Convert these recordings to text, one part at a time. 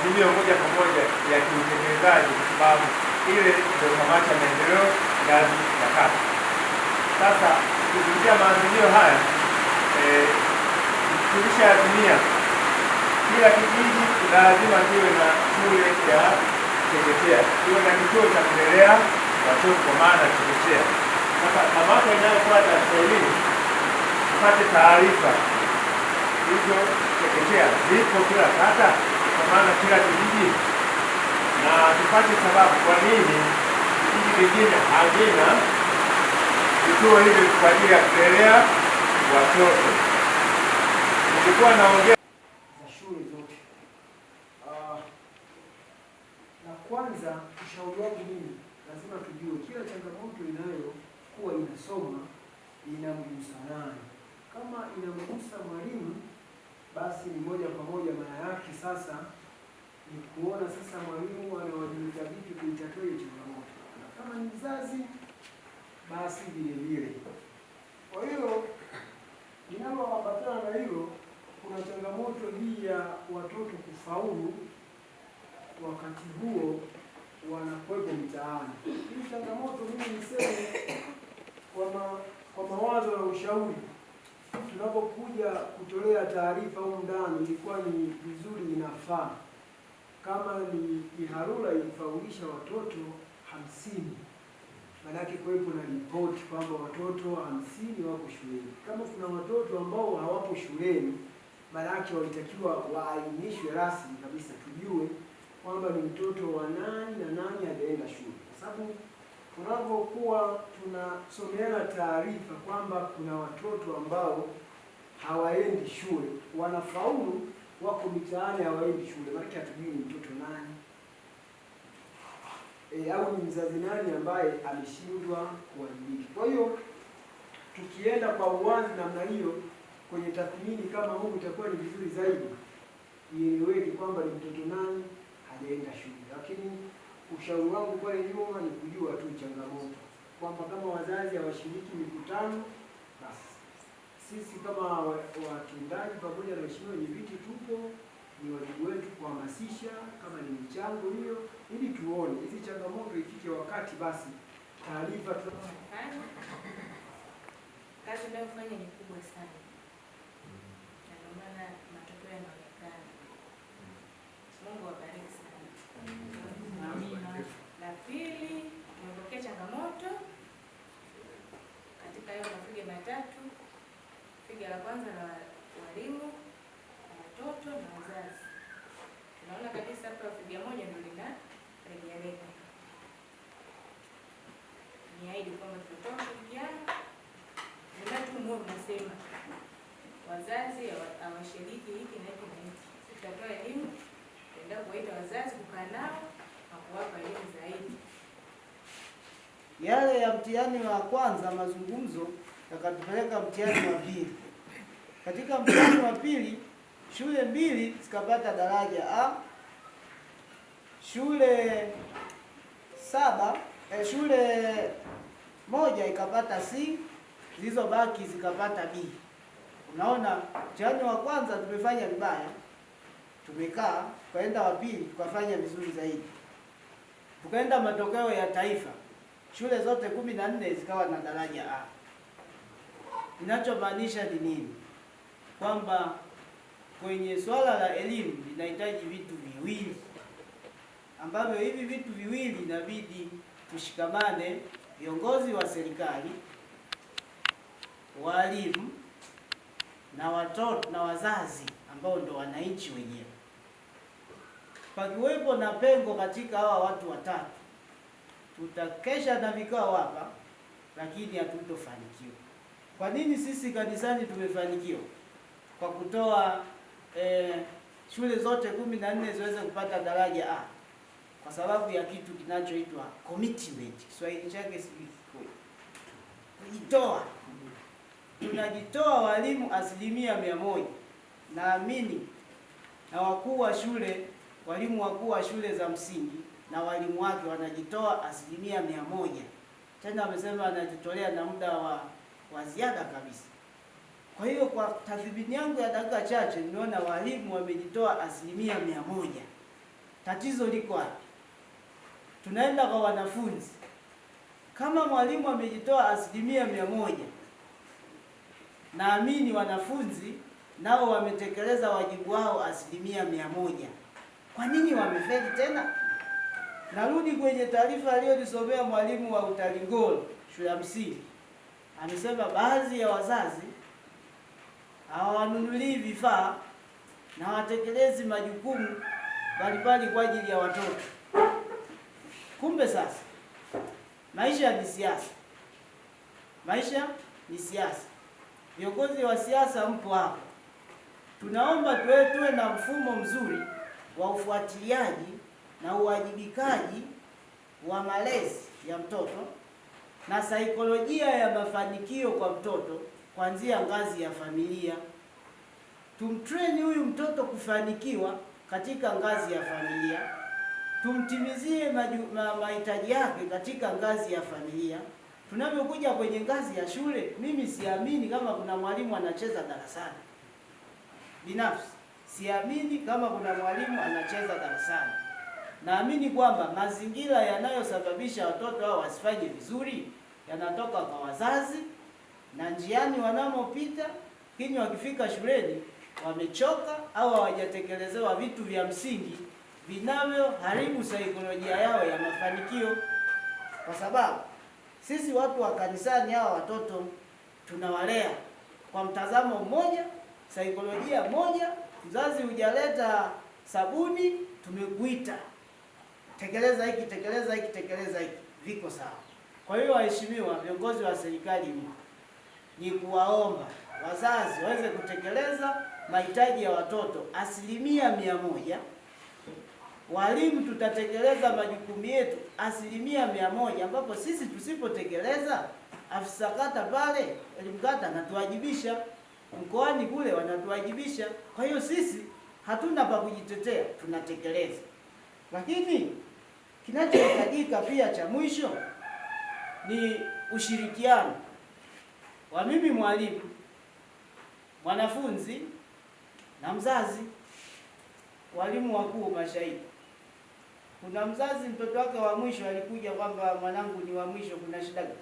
maazimio moja kwa moja ya kiutekelezaji, kwa sababu ile ndio kamati ya maendeleo ngazi ya kata. Sasa kupitia maazimio haya tulishaazimia kila kijiji lazima kiwe na shule ya chekechea, kiwe na kituo cha kulelea watoto kwa maana chekechea. Sasa hamasa inayofuata sasa hivi tupate taarifa hizo chekechea zipo kila kata, kwa maana kila kijiji, na tupate sababu kwa nini vijiji vingine havina vituo hivi kwa ajili ya kulelea watoto. Nilikuwa naongea za shule zote. Na kwanza ushauri wangu mimi, lazima tujue kila changamoto inayokuwa inasoma inamgusa nani. Kama inamgusa mwalimu, basi ni moja kwa moja maana yake sasa ni kuona sasa mwalimu anawajibika vipi kuitatua hiyo changamoto. Na kama ni mzazi, basi vile vile. Kwa hiyo linaloambatana na hilo, kuna changamoto hii ya watoto kufaulu wakati huo wanakuwepo mitaani. Hii changamoto mimi niseme kwa mawazo na ushauri, tunapokuja kutolea taarifa huko ndani, ilikuwa ni vizuri, inafaa kama ni Iharula ilifaulisha watoto 50, maanake kuwepo na ripoti kwamba watoto 50 wako shuleni. Kama kuna watoto ambao hawapo shuleni, maanake walitakiwa waainishwe rasmi kabisa, tujue kwamba ni mtoto wa nani na nani hajaenda shule, kwa sababu tunapokuwa tunasomeana taarifa kwamba kuna watoto ambao hawaendi shule, wanafaulu, wako mitaani, hawaendi shule, maana hatujui ni mtoto nani au ni mzazi nani ambaye ameshindwa kuwajibika. Kwa hiyo tukienda kwa uwazi namna hiyo kwenye tathmini kama huu, itakuwa ni vizuri zaidi ieleweke kwamba ni mtoto nani hajaenda shule. Lakini ushauri wangu pale nyuma ni kujua tu changamoto, kwamba kama wazazi hawashiriki mikutano, basi sisi kama watendaji pamoja na waheshimiwa wenyeviti tupo, ni wajibu wetu kuhamasisha kama ni michango hiyo, ili tuone hizi changamoto ifike wakati basi taarifa kazi tunayofanya ni kubwa sana, na ndio maana matokeo yanaonekana. Mungu awabariki sana. Amina. La pili, tumepokea changamoto katika hayo mafiga matatu. Figa la kwanza la walimu, watoto na wazazi. Tunaona kabisa hapa figa moja ndio linarejeleka. Niahidi kwamba tutatoa ushirikiano. Mmoja unasema wazazi hawashiriki hiki na hiki na hiki. Tutatoa elimu, tutaenda kuwaita wazazi, kukaa nao na kuwapa elimu zaidi. Yale ya mtihani wa kwanza mazungumzo yakatupeleka mtihani wa pili. Katika mtihani wa pili, shule 2 zikapata daraja A, shule 7 shule 1 ikapata C, zilizobaki zikapata B. Unaona, mtihani wa kwanza tumefanya vibaya, tumekaa, tukaenda wa pili tukafanya vizuri zaidi. Tukaenda matokeo ya taifa, shule zote 14 zikawa na daraja A. Ninachomaanisha ni nini? Kwamba kwenye swala la elimu linahitaji vitu viwili, ambavyo hivi vitu viwili inabidi tushikamane, viongozi wa serikali, walimu na watoto na wazazi ambao ndo wananchi wenyewe. Pakiwepo na pengo katika hawa watu watatu, tutakesha na vikao hapa, lakini hatutofanikiwa. Kwa nini sisi kanisani tumefanikiwa? Kwa kutoa shule zote 14 ziweze kupata daraja A, kwa sababu ya kitu kinachoitwa commitment. Kiswahili chake sijui kujitoa. Tunajitoa walimu 100%. Naamini na wakuu wa shule, walimu wakuu wa shule za msingi na walimu wake wanajitoa 100%. Tena amesema anajitolea na muda wa ziada kabisa. Kwa hiyo kwa tathmini yangu ya dakika chache nimeona walimu wamejitoa 100%. tatizo liko wapi? Tunaenda kwa wanafunzi. Kama mwalimu amejitoa 100%, naamini wanafunzi nao wametekeleza wajibu wao 100%. Kwa nini wamefeli tena? Narudi kwenye taarifa aliyonisomea mwalimu wa Utalingolo shule ya msingi. Amesema baadhi ya wazazi hawanunulii vifaa na watekelezi majukumu mbalimbali kwa ajili ya watoto. Kumbe sasa maisha ni siasa. Maisha ni siasa. Viongozi wa siasa mpo hapa. Tunaomba tuwe na mfumo mzuri wa ufuatiliaji na uwajibikaji wa malezi ya mtoto na saikolojia ya mafanikio kwa mtoto kuanzia ngazi ya familia. Tumtrain huyu mtoto kufanikiwa katika ngazi ya familia. Tumtimizie mahitaji yake katika ngazi ya familia. Tunapokuja kwenye ngazi ya shule, mimi siamini kama kuna mwalimu anacheza darasani. Binafsi siamini kama kuna mwalimu anacheza darasani. Naamini kwamba mazingira yanayosababisha watoto hao wasifanye vizuri yanatoka kwa wazazi, na njiani wanamopita, kinyi wakifika shuleni wamechoka au hawajatekelezewa vitu vya msingi vinavyoharibu saikolojia yao ya mafanikio. Kwa sababu sisi watu wa kanisani hawa watoto tunawalea kwa mtazamo mmoja, saikolojia moja. Mzazi hujaleta sabuni, tumekuita tekeleza hiki, tekeleza hiki, tekeleza hiki, viko sawa. Kwa hiyo waheshimiwa viongozi wa serikali, ni kuwaomba wazazi waweze kutekeleza mahitaji ya watoto 100%. Walimu tutatekeleza majukumu yetu 100%, ambapo sisi tusipotekeleza, afisa kata pale elimu kata anatuwajibisha, mkoani kule wanatuwajibisha. Kwa hiyo sisi hatuna pa kujitetea, tunatekeleza. Lakini kinachohitajika pia cha mwisho ni ushirikiano wa mimi mwalimu, mwanafunzi na mzazi. Walimu wakuu mashahidi. Kuna mzazi mtoto wake wa mwisho alikuja kwamba mwanangu ni wa mwisho, kuna shida gani?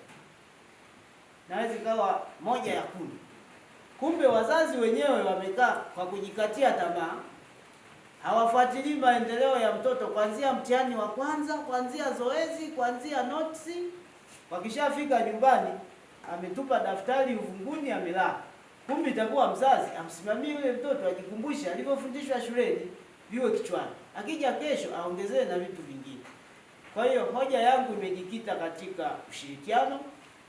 Naweza kawa moja ya 10. Kumbe wazazi wenyewe wamekaa kwa kujikatia tamaa, hawafuatilii maendeleo ya mtoto kuanzia mtihani wa kwanza, kuanzia zoezi, kuanzia notes. Wakishafika nyumbani ametupa daftari uvunguni, amelala. Kumbe itakuwa mzazi amsimamie yule mtoto, ajikumbushe alivyofundishwa shuleni viwe kichwani, akija kesho aongezee na vitu vingine. Kwa hiyo hoja yangu imejikita katika ushirikiano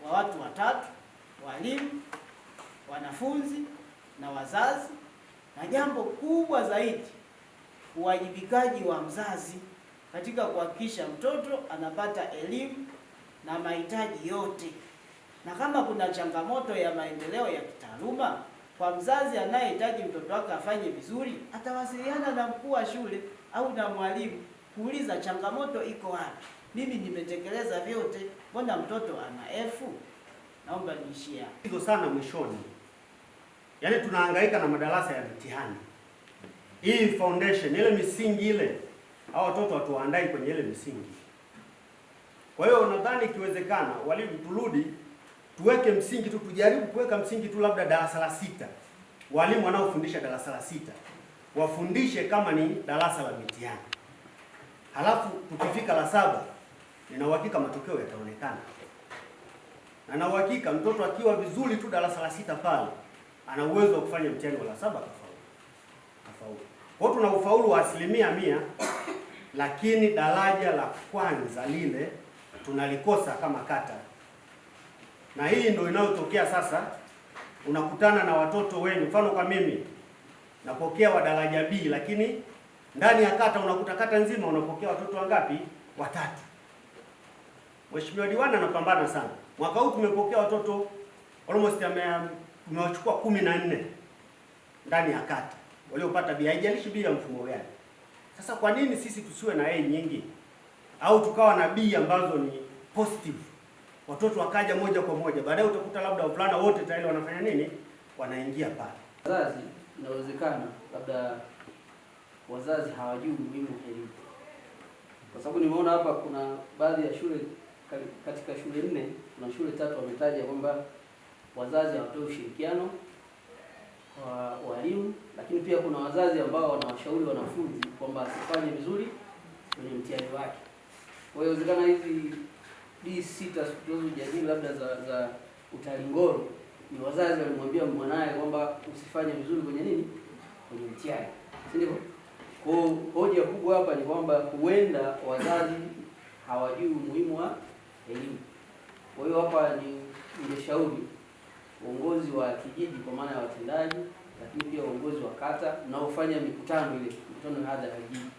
wa watu watatu: walimu, wanafunzi na wazazi, na jambo kubwa zaidi, uwajibikaji wa mzazi katika kuhakikisha mtoto anapata elimu na mahitaji yote. Na kama kuna changamoto ya maendeleo ya kitaaluma, kwa mzazi anayehitaji mtoto wake afanye vizuri, atawasiliana na mkuu wa shule au na mwalimu kuuliza changamoto iko wapi. Mimi nimetekeleza vyote, mbona mtoto ana F? Naomba niishie hizo sana mwishoni. Yaani tunahangaika na madarasa ya mtihani. Hii foundation, ile misingi ile, hao watoto watuandai kwenye ile misingi. Kwa hiyo nadhani ikiwezekana walimu turudi tuweke msingi tu, tujaribu kuweka msingi tu, labda darasa la 6. Walimu wanaofundisha darasa la 6 wafundishe kama ni darasa la mitihani. Halafu tukifika la 7, nina uhakika matokeo yataonekana. Na na uhakika mtoto akiwa vizuri tu darasa la 6 pale, ana uwezo wa kufanya mtihani wa la 7 kafaulu. Kwa hiyo tuna ufaulu wa 100%, lakini daraja la kwanza lile tunalikosa kama kata. Na hii ndio inayotokea sasa, unakutana na watoto wengi. Mfano kwa mimi napokea wa daraja B, lakini ndani ya kata unakuta kata nzima unapokea watoto wangapi? 3. Mheshimiwa Diwani anapambana sana. Mwaka huu tumepokea watoto almost tumewachukua 14 ndani ya kata waliopata B, haijalishi B ya mfumo gani. Sasa kwa nini sisi tusiwe na A nyingi au tukawa na B ambazo ni positive, watoto wakaja moja kwa moja, baadaye utakuta labda wavulana wote tayari wanafanya nini, wanaingia pale. Wazazi inawezekana labda wazazi hawajui umuhimu wa elimu, kwa sababu nimeona hapa kuna baadhi ya shule, katika shule 4 kuna shule 3 wametaja kwamba wazazi hawatoi ushirikiano kwa walimu, lakini pia kuna wazazi ambao wanawashauri wanafunzi kwamba asifanye vizuri kwenye mtihani wake. Kwa hiyo inawezekana hizi D6 tunazojadili labda za utalingolo ni wazazi walimwambia mwanae kwamba usifanye vizuri kwenye nini, kwenye mtihani, si ndivyo? Kwa hoja kubwa hapa ni kwamba huenda wazazi hawajui umuhimu wa elimu. Kwa hiyo hapa ningeshauri uongozi wa kijiji kwa maana ya watendaji, lakini pia uongozi wa kata mnaofanya mikutano ya hadhara ya kijiji,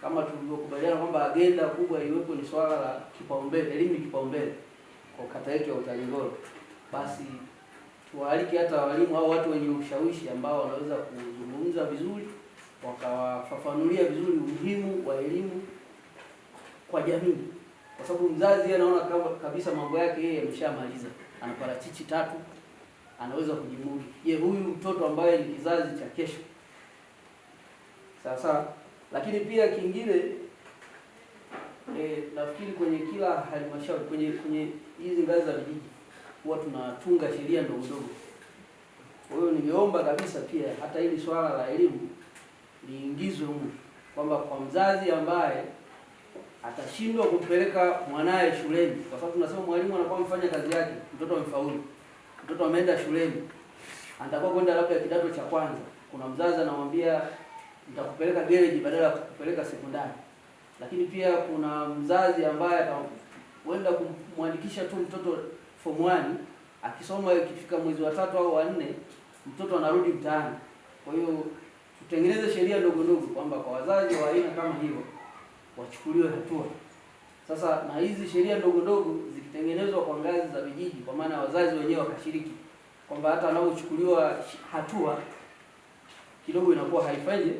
kama tulivyokubaliana kwamba agenda kubwa iwepo ni swala la kipaumbele, elimu ni kipaumbele kwa kata yetu ya Utalingolo, basi tuwaalike hata walimu au watu wenye ushawishi ambao wanaweza kuzungumza vizuri, wakawafafanulia vizuri umuhimu wa elimu kwa jamii, kwa sababu mzazi anaona kabisa mambo yake yeye ameshamaliza, ana parachichi 3, anaweza kujimudu. Je, huyu mtoto ambaye ni kizazi cha kesho? Sawa. Lakini pia kingine nafikiri kwenye kila halmashauri, kwenye hizi ngazi za vijiji huwa tunatunga sheria ndogo ndogo. Kwa hiyo ningeomba kabisa pia hata hili swala la elimu liingizwe huko, kwamba kwa mzazi ambaye atashindwa kumpeleka mwanae shuleni, kwa sababu tunasema mwalimu anakuwa mfanya kazi yake, mtoto amefaulu, mtoto ameenda shuleni, anatakiwa kwenda labda kidato cha kwanza, kuna mzazi anamwambia nitakupeleka gereji badala ya kukupeleka sekondari. Lakini pia kuna mzazi ambaye atakwenda kumwandikisha tu mtoto form 1, akisoma ikifika mwezi wa 3 au wa 4 mtoto anarudi mtaani. Kwa hiyo tutengeneze sheria ndogo ndogo kwamba kwa wazazi wa aina kama hiyo wachukuliwe hatua. Sasa na hizi sheria ndogo ndogo zikitengenezwa kwa ngazi za vijiji, kwa maana wazazi wenyewe wakashiriki, kwamba hata wanaochukuliwa hatua kidogo inakuwa haifanyi